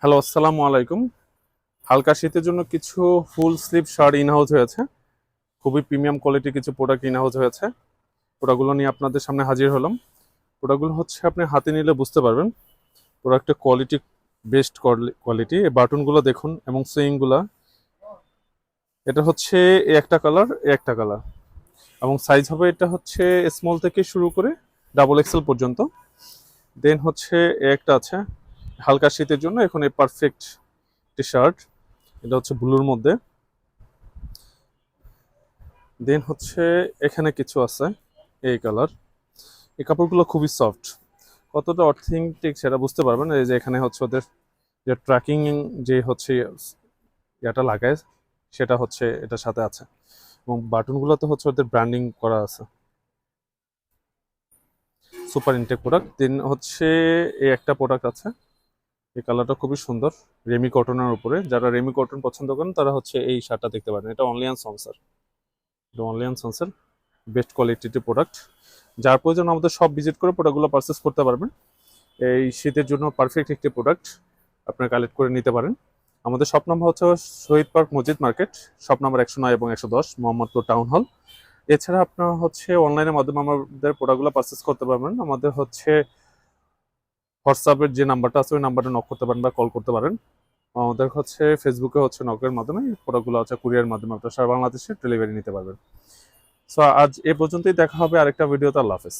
Hello, আসসালামু আলাইকুম। হালকা শীতের জন্য কিছু full sleeve shirt in house হয়েছে। খুবই প্রিমিয়াম কোয়ালিটির কিছু প্রোডাক্ট ইন হাউস হয়েছে। প্রোডাক্টগুলো নিয়ে আপনাদের সামনে হাজির হলাম। প্রোডাক্টগুলো হচ্ছে আপনি হাতে নিলে বুঝতে পারবেন প্রোডাক্টের কোয়ালিটি বেস্ট কোয়ালিটি। এই বাটনগুলো দেখুন এবং সুইংগুলা, এটা হচ্ছে এ একটা কালার, এ একটা কালার, এবং সাইজ হবে এটা হচ্ছে স্মল থেকে শুরু করে ডাবল এক্সেল পর্যন্ত। দেন হচ্ছে এ একটা আছে হালকা শীতের জন্য, এখন এই পারফেক্ট টি শার্ট, এটা হচ্ছে ব্লুর মধ্যে। দেন হচ্ছে এখানে কিছু আছে এই কালার। এই কাপড়গুলো খুবই সফট, কতটা অথেন্টিক সেটা বুঝতে পারবেন। এই যে এখানে হচ্ছে ওদের যে ট্র্যাকিং, যে হচ্ছে এটা লাগায়, সেটা হচ্ছে এটার সাথে আছে, এবং বাটনগুলোতে হচ্ছে ওদের ব্র্যান্ডিং করা আছে। Super intact product. দেন হচ্ছে এই একটা প্রোডাক্ট আছে, এই কালারটা খুবই সুন্দর, রেমি কটনের উপরে। যারা রেমি কটন পছন্দ করেন তারা হচ্ছে এই শার্টটা দেখতে পারেন। এটা অনলাইন সংসার, এটা অনলাইন সংসার, বেস্ট কোয়ালিটির প্রোডাক্ট। যার প্রয়োজন আমাদের সব ভিজিট করে প্রোডাক্টগুলো পারচেস করতে পারবেন। এই শীতের জন্য পারফেক্ট একটি প্রোডাক্ট আপনারা কালেক্ট করে নিতে পারেন। আমাদের শপ নাম্বার হচ্ছে শহীদ পার্ক মসজিদ মার্কেট, শপ নাম্বার 109 এবং 110, মোহাম্মদপুর টাউন হল। এছাড়া আপনারা হচ্ছে অনলাইনের মাধ্যমে আমাদের প্রোডাক্টগুলো পারচেস করতে পারবেন। আমাদের হচ্ছে হোয়াটসঅ্যাপের যে নাম্বারটা আছে ওই নাম্বারে নক করতে পারেন বা কল করতে পারেন। আমাদের হচ্ছে ফেসবুকে হচ্ছে নকের মাধ্যমে প্রোডাক্টগুলো হচ্ছে কুরিয়ার মাধ্যমে আপনারা সারা বাংলাদেশে ডেলিভারি নিতে পারবেন। সো আজ এ পর্যন্তই, দেখা হবে আরেকটা ভিডিওতে। আল্লাহ হাফেজ।